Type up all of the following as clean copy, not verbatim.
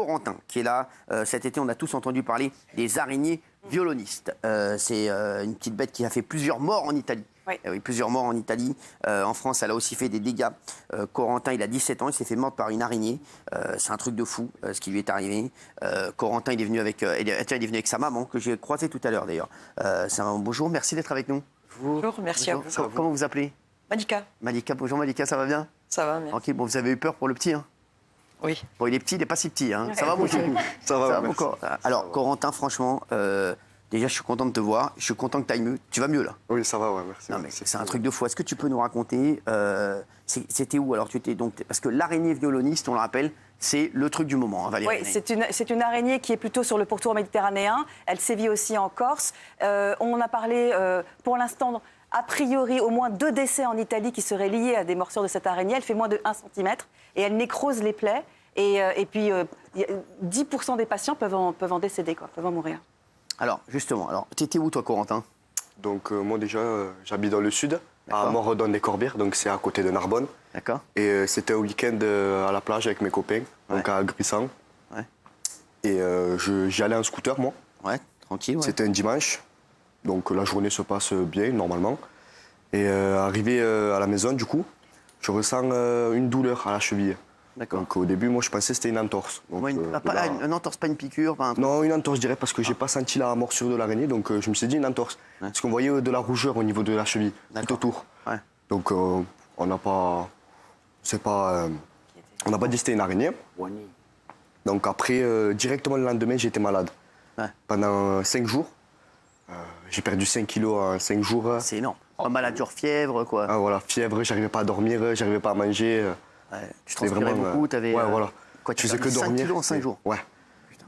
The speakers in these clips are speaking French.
Corentin qui est là. Cet été, on a tous entendu parler des araignées violonistes. C'est une petite bête qui a fait plusieurs morts en Italie. Oui. Oui, plusieurs morts en Italie. En France, elle a aussi fait des dégâts. Corentin, il a 17 ans, il s'est fait mordre par une araignée. C'est un truc de fou, ce qui lui est arrivé. Corentin, il est venu avec sa maman, que j'ai croisée tout à l'heure d'ailleurs. Bonjour, merci d'être avec nous. Bonjour, merci à vous. Comment vous appelez? Malika. Malika, bonjour Malika, ça va bien? Ça va, merci. Ok, bon, vous avez eu peur pour le petit, hein? Oui. Bon, il est petit, il n'est pas si petit, hein. Ça va, mon chou? Ça va, mon corps. Alors, Corentin, franchement, déjà, je suis content de te voir. Je suis content que tu ailles mieux. Tu vas mieux, là? Oui, ça va, ouais, merci. Non, mais c'est un truc de fou. Est-ce que tu peux nous raconter, c'était où? Alors, tu étais donc... Parce que l'araignée violoniste, on le rappelle, c'est le truc du moment, hein, Valérie. Oui, c'est une araignée qui est plutôt sur le pourtour méditerranéen. Elle sévit aussi en Corse. On en a parlé pour l'instant, a priori, au moins 2 décès en Italie qui seraient liés à des morsures de cette araignée. Elle fait moins de 1 cm et elle nécrose les plaies. Et puis, 10% des patients peuvent en décéder, peuvent en mourir. Alors, justement, tu étais où, toi, Corentin? Donc, moi, déjà, j'habite dans le sud, à Moredon-des-Corbières, donc c'est à côté de Narbonne. D'accord. Et c'était un week-end à la plage avec mes copains, donc à Grissan. Ouais. Et j'y allais en scooter, moi. Ouais, tranquille. Ouais. C'était un dimanche, donc la journée se passe bien, normalement. Et arrivé à la maison, du coup, je ressens une douleur à la cheville. D'accord. Donc au début, moi, je pensais que c'était une entorse. Donc, une entorse, pas une piqûre, pas un truc. Non, une entorse, je dirais, parce que j'ai pas senti la morsure de l'araignée, donc je me suis dit une entorse. Ouais. Parce qu'on voyait de la rougeur au niveau de la cheville, tout autour. Ouais. Donc on n'a pas... on n'a pas dit que c'était une araignée. Donc après, directement le lendemain, j'étais malade. Ouais. Pendant 5 jours. J'ai perdu 5 kilos en 5 jours. C'est énorme. Maladure, fièvre, quoi. Ah, voilà, fièvre, j'arrivais pas à dormir, j'arrivais pas à manger. Ouais. Tu transpirais beaucoup, t'avais... Ouais, voilà. Quoi, tu faisais que 5 dormir. kilos en 5 jours. Ouais.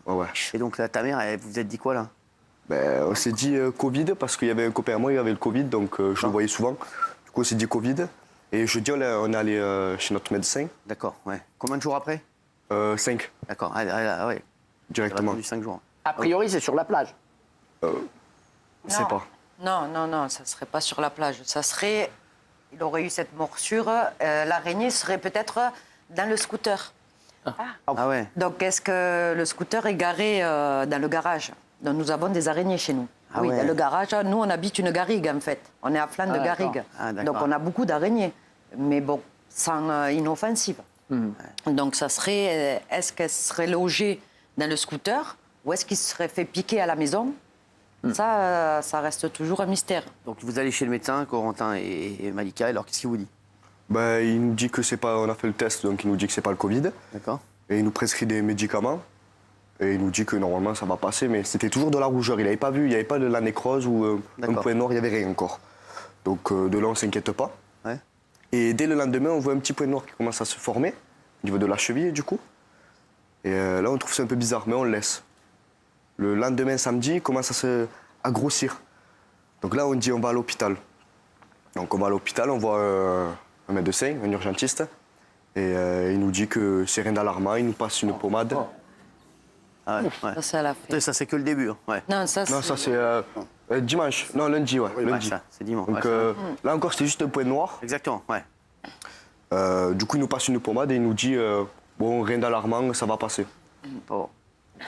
Ouais. Et donc là, ta mère, vous vous êtes dit quoi, là? Ben, on s'est dit Covid, parce qu'il y avait un copain à moi, il avait le Covid, donc je le voyais souvent. Du coup, on s'est dit Covid. Et jeudi, on est allé chez notre médecin. D'accord, ouais. Combien de jours après? 5. D'accord, ouais. Directement. 5 jours. A priori, c'est sur la plage. Je sais pas. Non, ça ne serait pas sur la plage. Ça serait... Il aurait eu cette morsure, l'araignée serait peut-être dans le scooter. Ah ouais. Donc, est-ce que le scooter est garé dans le garage? Donc, nous avons des araignées chez nous. Ah oui, ouais. dans le garage, nous, on habite une garrigue, en fait. On est à flanc de garrigue. Ah, d'accord. Donc, on a beaucoup d'araignées. Mais bon, sans inoffensive. Donc, ça serait... Est-ce qu'elle serait logée dans le scooter ou est-ce qu'il serait fait piquer à la maison? Ça reste toujours un mystère. Donc vous allez chez le médecin, Corentin et Malika, alors qu'est-ce qu'il vous dit? Ben, il nous dit que c'est pas... On a fait le test, donc il nous dit que c'est pas le Covid. D'accord. Et il nous prescrit des médicaments. Et il nous dit que normalement, ça va passer. Mais c'était toujours de la rougeur. Il n'avait pas vu, il n'y avait pas de la nécrose ou un point noir, il n'y avait rien encore. Donc de là, on ne s'inquiète pas. Ouais. Et dès le lendemain, on voit un petit point noir qui commence à se former au niveau de la cheville, du coup. Et là, on trouve ça un peu bizarre, mais on le laisse. Le lendemain, samedi, il commence à grossir. Donc là, on dit on va à l'hôpital. Donc on va à l'hôpital, on voit un médecin, un urgentiste. Et il nous dit que c'est rien d'alarmant, il nous passe une pommade. Ah ouais. Ça, ça l'a fait. Ça, c'est que le début. Hein. Ouais. Non, ça, Non, ça c'est dimanche. Non, lundi, ouais. Lundi. Ouais, ça, c'est dimanche. Donc Ouais, là encore, c'était juste un point noir. exactement, ouais. Du coup, il nous passe une pommade et il nous dit bon, rien d'alarmant, ça va passer. Bon.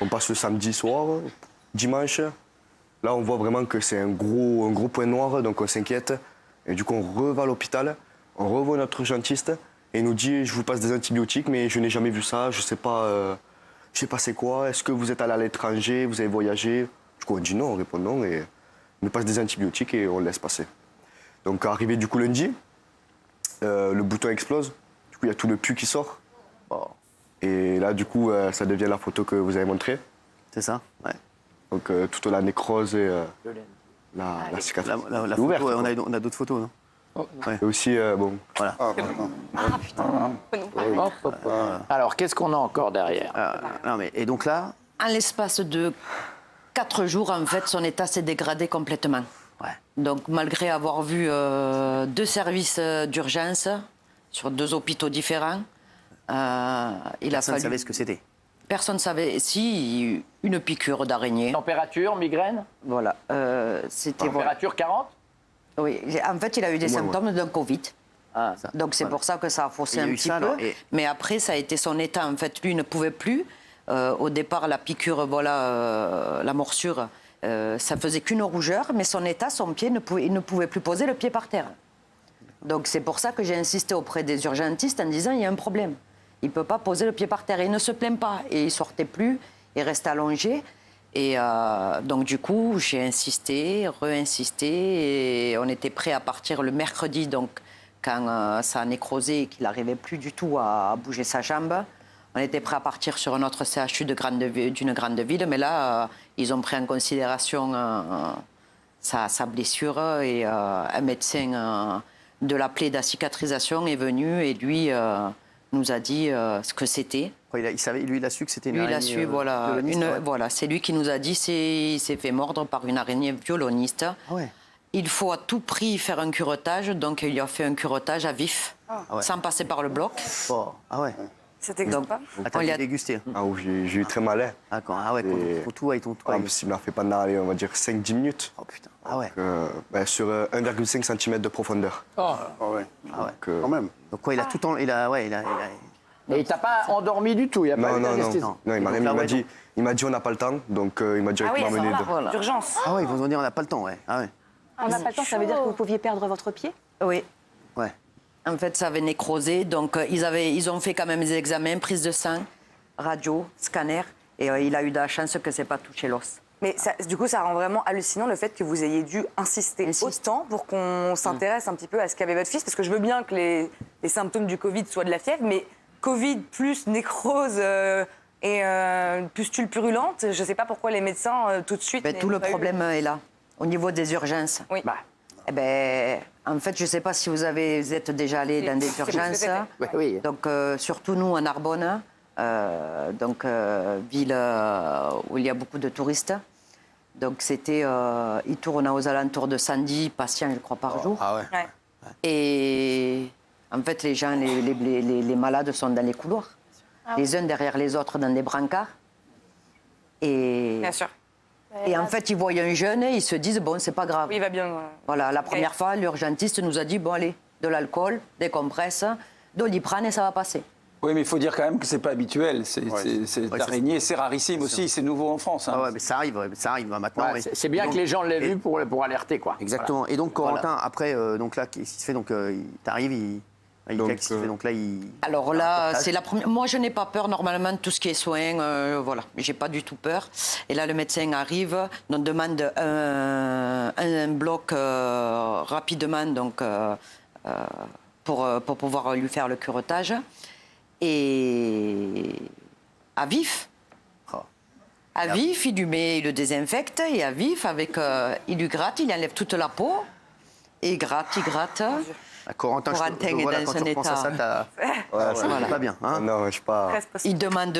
On passe le samedi soir, dimanche. Là, on voit vraiment que c'est un gros point noir, donc on s'inquiète. Et du coup, on reva à l'hôpital, on revoit notre urgentiste et il nous dit je vous passe des antibiotiques, mais je n'ai jamais vu ça, je sais pas c'est quoi. Est-ce que vous êtes allé à l'étranger, vous avez voyagé? Du coup, on dit non, on répond non et il nous passe des antibiotiques et on le laisse passer. Donc, arrivé du coup lundi, le bouton explose. Du coup, il y a tout le pus qui sort. Bon. Et là, du coup, ça devient la photo que vous avez montrée. C'est ça, ouais. Donc, toute la nécrose et la cicatrice. La ouverte, photo, quoi. on a d'autres photos, non? Et aussi, bon. Voilà. Alors, qu'est-ce qu'on a encore derrière? Non, mais, et donc là, En l'espace de 4 jours, en fait, son état s'est dégradé complètement. ouais. Donc, malgré avoir vu 2 services d'urgence sur 2 hôpitaux différents, il a Personne ne fallu... savait ce que c'était. Personne ne savait. Si, une piqûre d'araignée. Température, migraine? Voilà. C'était... Température 40? Oui. En fait, il a eu des symptômes d'un Covid. Ah, Donc, c'est pour ça que ça a faussé Il y a un eu petit ça, peu. alors, et- Mais après, ça a été son état. En fait, lui, il ne pouvait plus. Au départ, la piqûre, la morsure, ça faisait qu'une rougeur, mais son état, son pied, il ne pouvait plus poser le pied par terre. Donc c'est pour ça que j'ai insisté auprès des urgentistes en disant il y a un problème. Il ne peut pas poser le pied par terre. Et il ne se plaint pas. Et il ne sortait plus, il restait allongé. Et donc du coup, j'ai insisté, re-insisté. Et on était prêt à partir le mercredi, donc quand ça a nécrosé et qu'il n'arrivait plus du tout à bouger sa jambe. On était prêt à partir sur un autre CHU d'une grande ville. Mais là, ils ont pris en considération sa blessure. Et un médecin de la plaie de la cicatrisation est venu et lui nous a dit ce que c'était. Il savait, lui, il a su que c'était une Lui, araignée. il a su, voilà, c'est lui qui nous a dit il s'est fait mordre par une araignée violoniste. Ah ouais. Il faut à tout prix faire un curettage, donc il a fait un curettage à vif, sans passer par le bloc. Oh, ah ouais. C'était Donc, sympa. Ah, t'as on lui a- dégusté. Ah oui, j'ai eu très mal. Hein. Ah ouais, Et- ton tout avec ton toit. En plus, il m'a fait pendant, allez, on va dire, 5-10 minutes. Oh putain. Ah ouais. Sur 1,5 cm de profondeur. Ah ouais. Quand même. Donc quoi, il a tout en... Il a... Et il t'a pas endormi du tout, il n'y a pas Non, eu non, d'anesthésie. non. Non, il m'a Donc même là, il m'a ouais, dit, on n'a pas le temps, donc il m'a Ah oui, directement à ce amené moment-là, d'urgence. Ah ouais, ils vont se dire on n'a pas le temps, ouais. Ah ouais. On n'a pas le temps, ça veut dire que vous pouviez perdre votre pied? Oui. Ouais. En fait, ça avait nécrosé, donc ils ont fait quand même des examens, prise de sang, radio, scanner, et il a eu de la chance que c'est pas touché l'os. Mais du coup, ça rend vraiment hallucinant le fait que vous ayez dû insister autant pour qu'on s'intéresse un petit peu à ce qu'avait votre fils. Parce que je veux bien que les symptômes du Covid soient de la fièvre, mais Covid plus nécrose et pustule purulente, je ne sais pas pourquoi les médecins tout de suite... Ben, tout le problème est là, au niveau des urgences. Oui. Bah, Eh ben, en fait, je ne sais pas si vous êtes déjà allé dans des urgences. oui, oui. Donc, surtout nous, à Narbonne, ville où il y a beaucoup de touristes. Donc, il tourne aux alentours de 110 patients, je crois, par jour. Ah ouais. Ouais. Et en fait, les gens, les malades sont dans les couloirs, les uns derrière les autres dans des brancards. Et, Bien sûr. et en fait, ils voient un jeune et ils se disent, bon, c'est pas grave. Oui, il va bien. Voilà, la première fois, l'urgentiste nous a dit, bon, allez, de l'alcool, des compresses, Doliprane et ça va passer. Oui, mais il faut dire quand même que c'est pas habituel. Cette araignée, c'est rarissime aussi, c'est nouveau en France. Hein. Ah ouais, mais ça arrive maintenant. Ouais, oui. c'est bien Donc- que les gens l'aient vu pour alerter, quoi. Exactement. Et donc, Corentin, après, donc là, qu'est-ce qui se fait? Donc, t'arrives, qu'est-ce qui se fait? Donc là, Alors là, c'est la première. Moi, je n'ai pas peur normalement de tout ce qui est soins. Voilà, j'ai pas du tout peur. Et là, le médecin arrive, on demande un bloc rapidement, donc pour pouvoir lui faire le curettage. Et à vif. À vif, il le désinfecte et à vif, il lui gratte, il enlève toute la peau. Et il gratte. Corentin, Corentin est voilà, dans quand tu un repenses à ça, état. c'est pas bien. Hein. Non, je suis pas. Il demande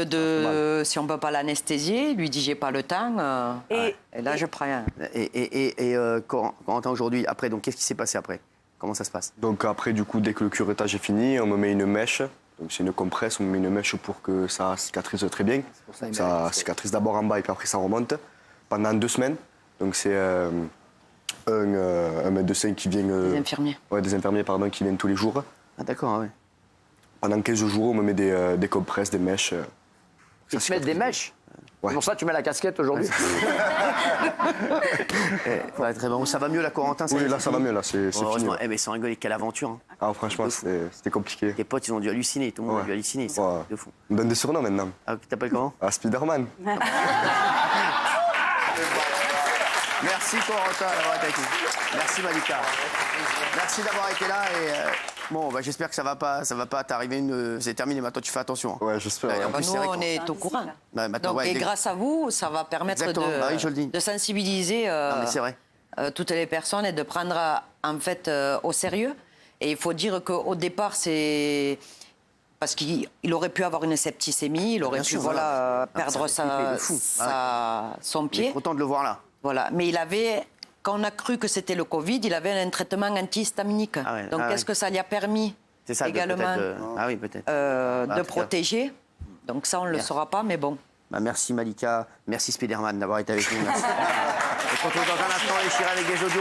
si on ne peut pas l'anesthésier. Il lui dit j'ai pas le temps. Et là, je prends un. Et Corentin, aujourd'hui, après, donc qu'est-ce qui s'est passé après? Comment ça se passe? Donc après, du coup, dès que le curettage est fini, on me met une mèche. Donc c'est une compresse, on me met une mèche pour que ça cicatrise très bien. Ça cicatrise d'abord en bas et puis après ça remonte. Pendant 2 semaines. Donc c'est un médecin qui vient... Des infirmiers. Ouais, des infirmiers, pardon, qui viennent tous les jours. Ah d'accord, ouais. Pendant 15 jours, on me met des compresses, des mèches. Ils te mettent des mèches. Ouais. C'est pour ça que tu mets la casquette aujourd'hui. Ouais, très bon. Ça va mieux là, Corentin? Oui, là ça va mieux, là c'est fini. Heureusement. là. Eh ben, sans rigoler, quelle aventure. Hein. Ah, franchement, c'était compliqué. Tes potes, ils ont dû halluciner. Tout le monde a Ouais. dû halluciner. C'est Ouais. un truc de fou. On me donne des surnoms maintenant. Ah, tu t'appelles comment? Ah, Spider-Man. Merci Corentin d'avoir été avec nous. Merci Malika. Merci d'avoir été là et bon, bah, j'espère que ça va pas t'arriver c'est terminé maintenant. Tu fais attention. Hein. Ouais, j'espère. Ouais, ouais. en plus, Nous, c'est vrai on est au courant. Ouais, maintenant, Donc, ouais, et grâce à vous, ça va permettre Exactement. Bah oui, je le dis. de sensibiliser Non, mais c'est vrai. toutes les personnes et de prendre en fait au sérieux. Et il faut dire qu'au départ, c'est parce qu'il aurait pu avoir une septicémie, il aurait Bien pu sûr, voilà. perdre Ça fait flipper de fou. son Je suis pied. content de le voir là. Voilà. Mais quand on a cru que c'était le Covid, il avait un traitement antihistaminique. Ah ouais, Donc ah qu'est-ce ouais. que ça lui a permis C'est ça. également Ah oui, peut-être. de en tout cas. protéger. Donc ça, on ne le saura pas, mais bon. Bah, merci Malika. Merci Spider-Man d'avoir été avec nous. Merci. On se retrouve dans un instant les Chirés avec des audios.